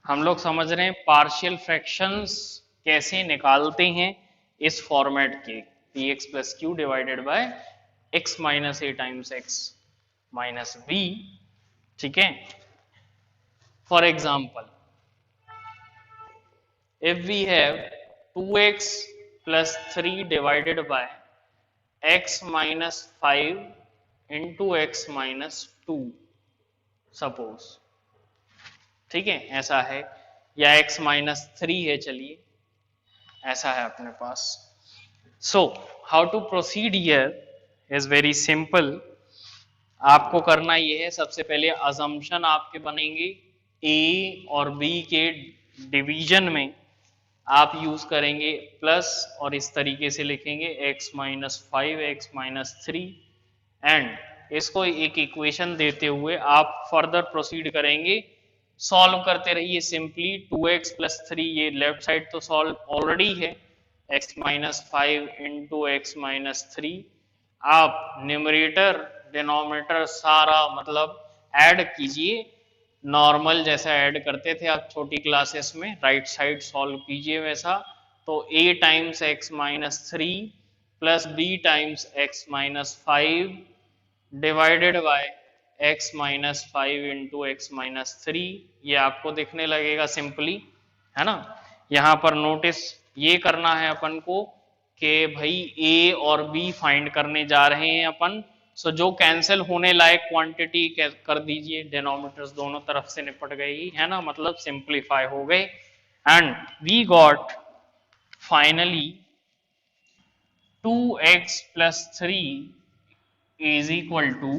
हम लोग समझ रहे हैं पार्शियल फ्रैक्शंस कैसे निकालते हैं इस फॉर्मेट के P x plus Q divided by x minus A times x minus B. ठीक है, for example if we have 2x plus 3 divided by x minus 5 into x minus 2 suppose, ठीक है ऐसा है, या x minus 3 है, चलिए ऐसा है अपने पास। So how to proceed here is very simple. आपको करना ये है, सबसे पहले अजम्पशन आपके बनेंगे a और b के डिवीजन में आप यूज करेंगे प्लस, और इस तरीके से लिखेंगे x minus 5 x minus 3 and इसको एक इक्वेशन देते हुए आप फर्दर प्रोसीड करेंगे, सॉल्व करते रहिए सिंपली। 2x प्लस 3, ये लेफ्ट साइड तो सॉल्व ऑलरेडी है, x minus 5 into x minus 3। आप न्यूमरेटर डिनोमिनेटर सारा मतलब ऐड कीजिए, नॉर्मल जैसा ऐड करते थे आप छोटी क्लासेस में, राइट साइड सॉल्व कीजिए वैसा। तो a times x minus 3 plus b times x minus 5 divided by x minus 5 into x minus 3, ये आपको दिखने लगेगा सिंपली, है ना। यहाँ पर नोटिस ये करना है अपन को कि भाई a और b फाइंड करने जा रहे हैं अपन। सो जो कैंसिल होने लायक क्वांटिटी कर दीजिए, डिनोमिनेटर्स दोनों तरफ से निपट गई, है ना, मतलब सिंप्लीफाई हो गए। And we got finally 2x plus 3 is equal to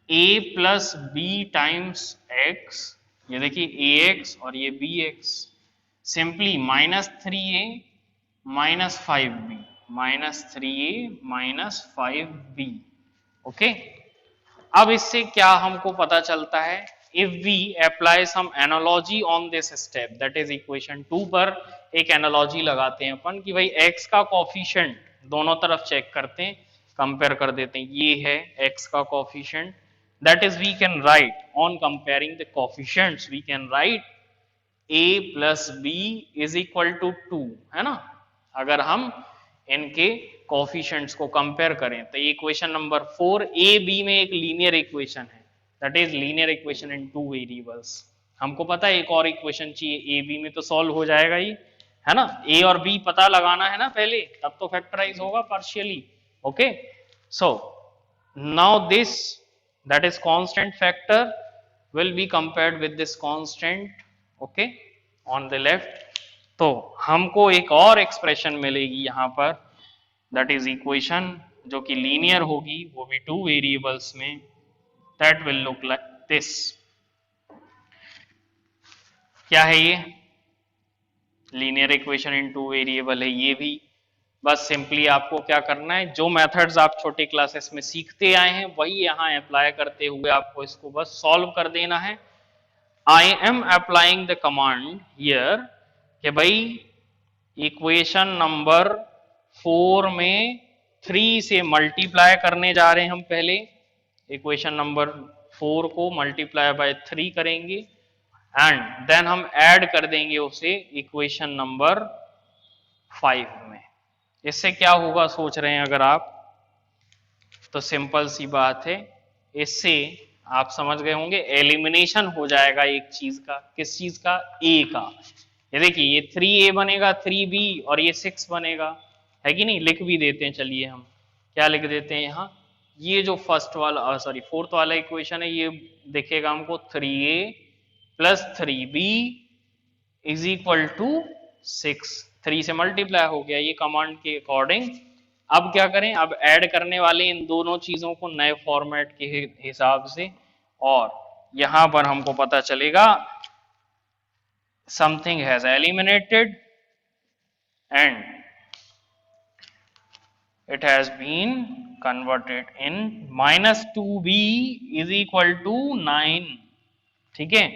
a plus B times x, ये देखिए ax और ये bx, simply minus 3a minus 5b, minus 3a minus 5b। Okay, अब इससे क्या हमको पता चलता है, if we apply some analogy on this step, that is equation 2 पर एक एनालॉजी लगाते हैं अपन कि भाई x का कोफिशिएंट दोनों तरफ चेक करते हैं, कंपेयर कर देते हैं, ये है x का coefficient, that is we can right on comparing the coefficients we can right a plus B is equal to 2, है ना। अगर हम इनके कोफिशिएंट्स को कंपेयर करें तो इक्वेशन नंबर 4 ए बी में एक लीनियर इक्वेशन है, that is linear equation in 2 variables. हमको पता है एक और इक्वेशन चाहिए ए बी में, तो सॉल्व हो जाएगा ही, है ना। ए और बी पता लगाना है ना पहले, तब तो फैक्टराइज होगा partially. Okay, so now this that is constant factor will be compared with this constant, okay, on the left। तो हमको एक और एक्सप्रेशन मिलेगी यहाँ पर, दैट इज इक्वेशन जो कि लीनियर होगी, वो भी 2 वेरिएबल्स में, that will look like this. क्या है ये? लीनियर इक्वेशन इन 2 वेरिएबल है ये भी। बस सिंपली आपको क्या करना है, जो मेथड्स आप छोटे क्लासेस में सीखते आए हैं वही यहाँ अप्लाई करते हुए आपको इसको बस सॉल्व कर देना है। I am applying the command here कि भाई इक्वेशन नंबर 4 में 3 से मल्टीप्लाई करने जा रहे हैं हम, पहले इक्वेशन नंबर 4 को मल्टीप्लाई बाय 3 करेंगे एंड देन हम ऐड कर देंगे उसे इक्वेशन नंबर 5 में। इससे क्या होगा सोच रहे हैं अगर आप, तो सिंपल सी बात है, इससे आप समझ गए होंगे एलिमिनेशन हो जाएगा एक चीज का। किस चीज का? ए का। ये देखिए ये 3a बनेगा 3b और ये 6 बनेगा, है कि नहीं। लिख भी देते हैं, चलिए हम क्या लिख देते हैं यहाँ, ये जो फर्स्ट वाला सॉरी फोर्थ वाला इक्वेशन है, ये दिखेगा हमको 3a plus 3b is equal to 6, 3 से मल्टीप्लाई हो गया ये कमांड के अकॉर्डिंग। अब क्या करें, अब ऐड करने वाले इन दोनों चीजों को नए फॉर्मेट के हिसाब से, और यहां पर हमको पता चलेगा something has eliminated and it has been converted in minus 2b is equal to 9, ठीक है।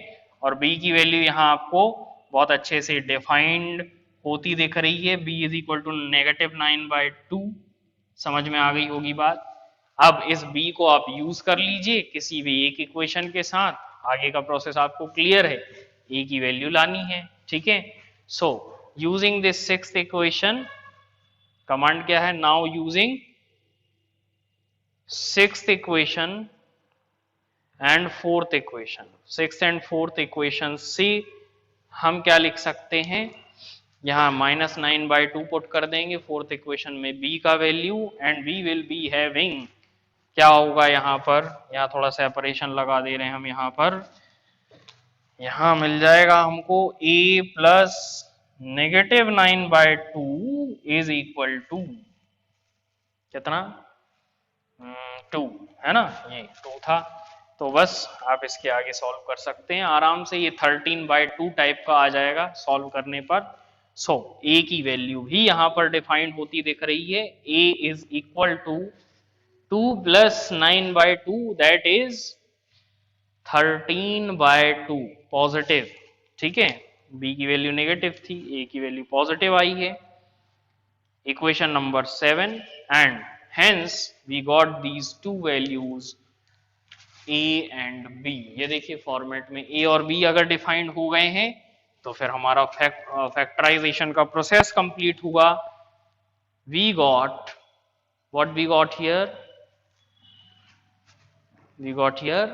और b की वैल्यू यहां आपको बहुत अच्छे से डिफाइंड होती दिख रही है, b इज इक्वल टू -9/2, समझ में आ गई होगी बात। अब इस b को आप यूज कर लीजिए किसी भी एक इक्वेशन के साथ आगे का प्रोसेस आपको क्लियर है, ए की वैल्यू लानी है, ठीक है। So using this sixth equation, command क्या है, now using sixth equation and fourth equation, sixth and fourth equation से हम क्या लिख सकते हैं, यहाँ -9/2 पुट कर देंगे फोर्थ इक्वेशन में b का value, and we will be having, क्या होगा यहाँ पर, यहाँ थोड़ा सेपरेशन लगा दे रहे हैं हम, यहाँ पर यहाँ मिल जाएगा हमको a plus -9/2 is equal to कितना, 2 है ना, ये 2 था। तो बस आप इसके आगे सॉल्व कर सकते हैं आराम से, ये 13/2 टाइप का आ जाएगा सॉल्व करने पर। सो a की वैल्यू भी यहाँ पर डिफाइंड होती दिख रही है, a is equal to 2 plus 9/2 that is 13/2 positive, ठीक है। b की वैल्यू नेगेटिव थी, a की वैल्यू पॉजिटिव आई है, equation number 7, and hence we got these two values a and b। ये देखिए फॉर्मेट में a और b अगर डिफाइंड हो गए हैं तो फिर हमारा फैक्टराइजेशन का प्रोसेस कंप्लीट हुआ। we got what we got here, we got here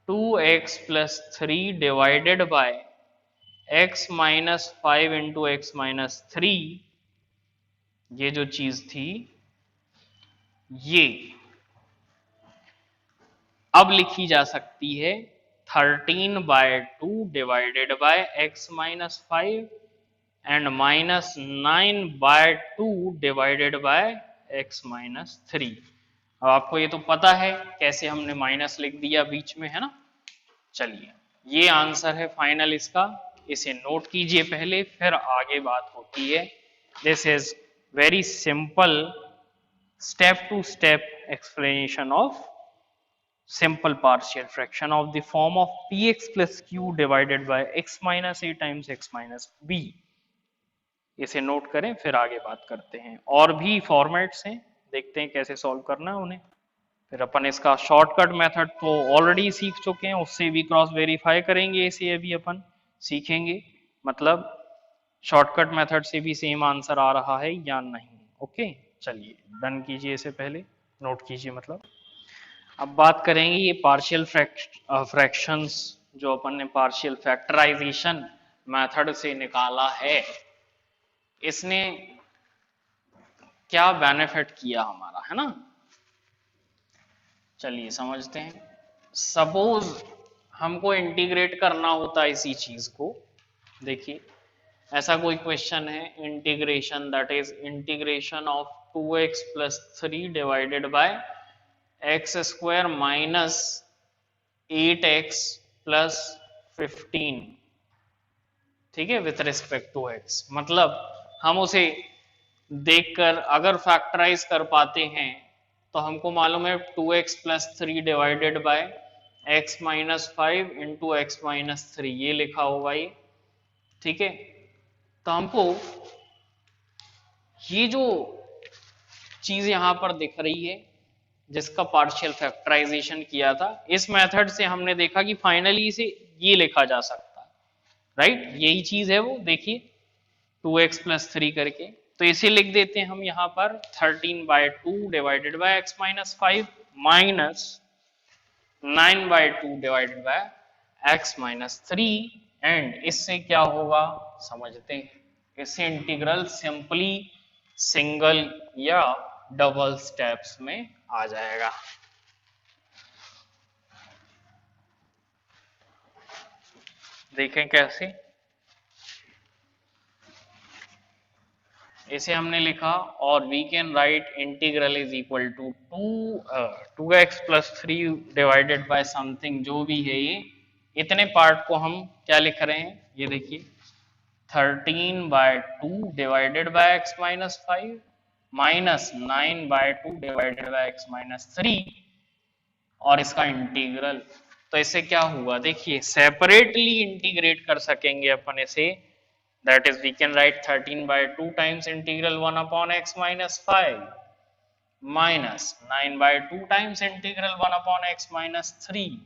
2x plus 3 divided by x minus 5 into x minus 3, ये जो चीज थी ये अब लिखी जा सकती है 13/2 divided by x minus 5 and -9/2 divided by x minus 3। अब आपको ये तो पता है कैसे हमने माइनस लिख दिया बीच में, है ना। चलिए ये आंसर है फाइनल इसका, इसे नोट कीजिए पहले, फिर आगे बात होती है। This is very simple step to step explanation of simple partial fraction of the form of px plus q divided by x minus a times x minus b। इसे नोट करें फिर आगे बात करते हैं, और भी फॉर्मेट्स हैं, देखते हैं कैसे सॉल्व करना है उन्हें। फिर अपन इसका शॉर्टकट मेथड तो ऑलरेडी सीख चुके हैं, उससे भी क्रॉस वेरीफाई करेंगे, इसे अभी अपन सीखेंगे, मतलब शॉर्टकट मेथड से भी सेम आंसर आ रहा है या नहीं। ओके चलिए डन कीजिए, इसे पहले नोट कीजिए मतलब। अब बात करेंगे ये पार्शियल फ्रैक्शंस जो अपन ने पार्शियल फैक्टराइजेशन मेथड से निकाला है, इसने क्या बेनिफिट किया हमारा, है ना। चलिए समझते हैं। सपोज हमको इंटीग्रेट करना होता है इसी चीज को, देखिए ऐसा कोई क्वेश्चन है, integration that is integration of 2x plus 3 divided by x square minus 8x plus 15, ठीक है, विथ रिस्पेक्ट टू x। मतलब हम उसे देखकर अगर फैक्टराइज कर पाते हैं तो हमको मालूम है 2x plus 3 divided by x minus 5 into x minus 3, ये लिखा होगा ये, ठीक है। तो हमको ये जो चीज यहां पर दिख रही है जिसका पार्शियल फैक्टराइजेशन किया था, इस मेथड से हमने देखा कि फाइनली इसे ये लिखा जा सकता है, राइट, यही चीज है वो, देखिए 2x प्लस 3 करके। तो इसे लिख देते हैं हम यहाँ पर 13/2 divided by x minus 5 minus 9/2 divided by x minus 3, and इससे क्या होगा समझते हैं। इससे इंटीग्रल सिंपली सिंगल या डबल स्टेप्स में आ जाएगा। देखें कैसे, इसे हमने लिखा, और we can right integral is equal to 2x plus 3 divided by something, जो भी है ये, इतने पार्ट को हम क्या लिख रहे हैं, ये देखिए 13/2 divided by x minus 5 minus 9/2 divided by x minus 3, और इसका इंटीग्रल। तो इससे क्या हुआ, देखिए सेपरेटली इंटीग्रेट कर सकेंगे अपन इसे, that is we can right 13/2 times integral 1 upon x minus 5 minus 9/2 times integral 1 upon x minus 3,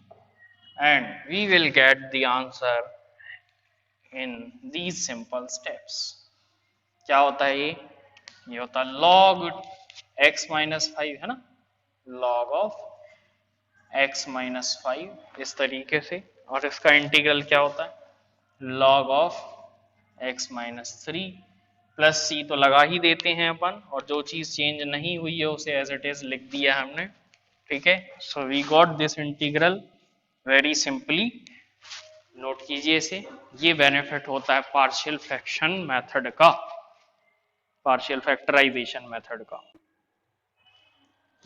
and we will get the answer in these simple steps. क्या होता है ये होता है log x minus 5 है ना, log of x minus 5 इस तरीके से, और इसका इंटीग्रल क्या होता है log of x minus 3 plus c तो लगा ही देते हैं अपन, और जो चीज चेंज नहीं हुई है उसे एज इट इज लिख दिया हमने, ठीक है। So we got this integral very simply, note कीजिए इसे। ये बेनिफिट होता है पार्शियल फ्रैक्शन मेथड का, पार्शियल फैक्टराइजेशन मेथड का।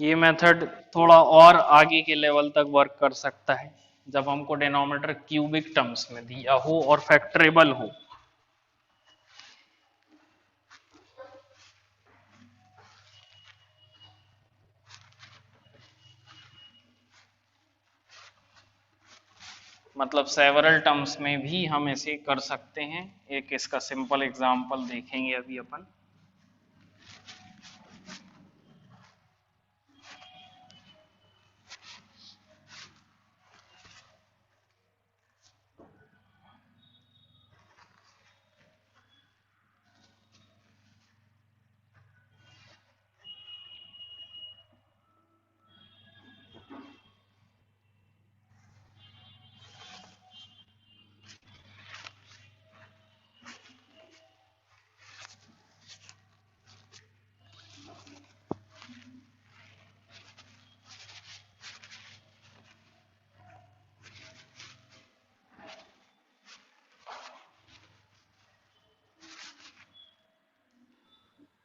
ये मेथड थोड़ा और आगे के लेवल तक वर्क कर सकता है जब हमको डिनोमिनेटर क्यूबिक टर्म्स में दिया हो और फैक्टरेबल हो। मतलब सेवरल टर्म्स में भी हम इसे कर सकते हैं। एक इसका सिंपल एग्जांपल देखेंगे अभी अपन।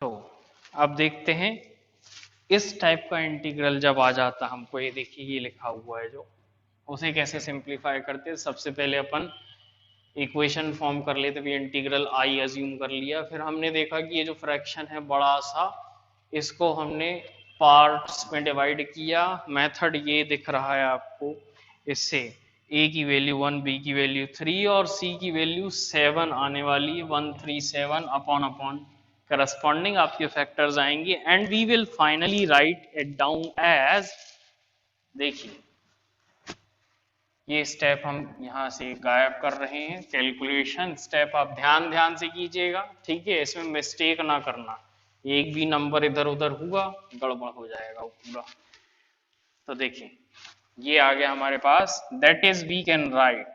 तो अब देखते हैं इस टाइप का इंटीग्रल जब आ जाता हमको, ये देखिए ये लिखा हुआ है जो, उसे कैसे सिंप्लीफाई करते हैं। सबसे पहले अपन इक्वेशन फॉर्म कर लेते, भी इंटीग्रल आई अज्यूम कर लिया, फिर हमने देखा कि ये जो फ्रैक्शन है बड़ा सा, इसको हमने पार्ट्स में डिवाइड किया। मेथड ये दिख रहा है आपको, इससे a की वैल्यू 1, b की वैल्यू 3 और c की वैल्यू 7 आने वाली है, 137 अपॉन अपॉन करस्पॉन्डिंग आपके फैक्टर्स आएंगे, and we will finally right it down as, देखिए ये स्टेप हम यहां से गायब कर रहे हैं। कैलकुलेशन स्टेप आप ध्यान से कीजिएगा, ठीक है, इसमें मिस्टेक ना करना, एक भी नंबर इधर उधर हुआ गड़बड़ हो जाएगा पूरा। तो देखिए ये आ गया हमारे पास, that is we can write,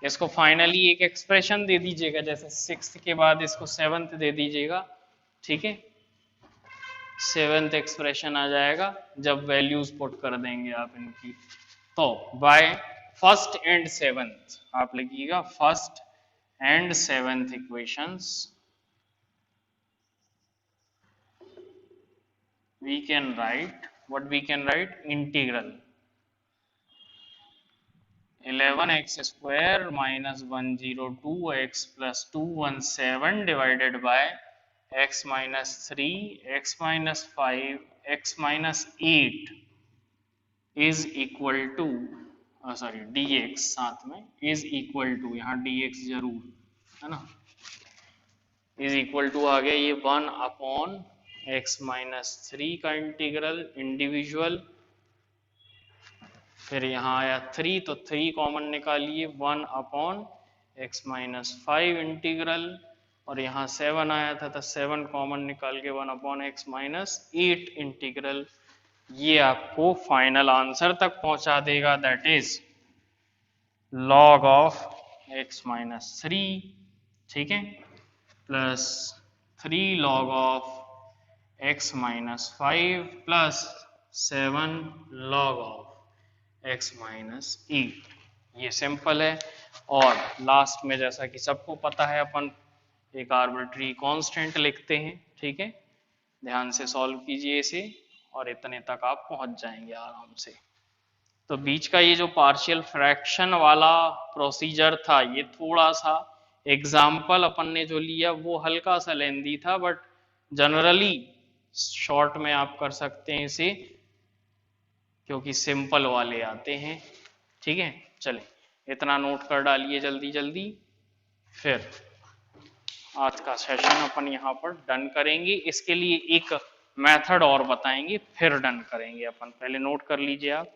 इसको फाइनली एक एक्सप्रेशन दे दीजिएगा, जैसे 6th के बाद इसको 7th दे दीजिएगा, ठीक है। 7th एक्सप्रेशन आ जाएगा जब वैल्यूज पुट कर देंगे आप इनकी। तो बाय फर्स्ट एंड 7th आप लिखिएगा, first and 7th equations we can write, what we can write, integral 11x square minus 102x plus 217 divided by x minus 3, x minus 5, x minus 8 is equal to, sorry dx साथ में is equal to, यहाँ dx जरूर है ना, is equal to आ गया ये 1 upon x minus 3 का integral individual, फिर यहाँ आया 3 तो 3 कॉमन निकालिए, 1 अपॉन x माइनस 5 इंटीग्रल, और यहाँ 7 आया था तो 7 कॉमन निकाल के 1 अपॉन x माइनस 8 इंटीग्रल। ये आपको फाइनल आंसर तक पहुंचा देगा, that is log of x minus 3, ठीक है, plus 3 log of x minus 5 plus 7 log of x minus 8। ये सिंपल है। और लास्ट में जैसा कि सबको पता है अपन एक आर्बिट्री कांस्टेंट लिखते हैं, ठीक है, ध्यान से सॉल्व कीजिए इसे और इतने तक आप पहुंच जाएंगे आराम से। तो बीच का ये जो पार्शियल फ्रैक्शन वाला प्रोसीजर था, ये थोड़ा सा एग्जाम्पल अपन ने जो लिया वो हल्का सा लेंदी था, बट जनरली शॉर्ट में आप कर सकते हैं इसे, क्योंकि सिंपल वाले आते हैं, ठीक है। चले इतना नोट कर डालिए जल्दी जल्दी, फिर आज का सेशन अपन यहाँ पर डन करेंगे। इसके लिए एक मेथड और बताएंगे फिर डन करेंगे अपन, पहले नोट कर लीजिए आप।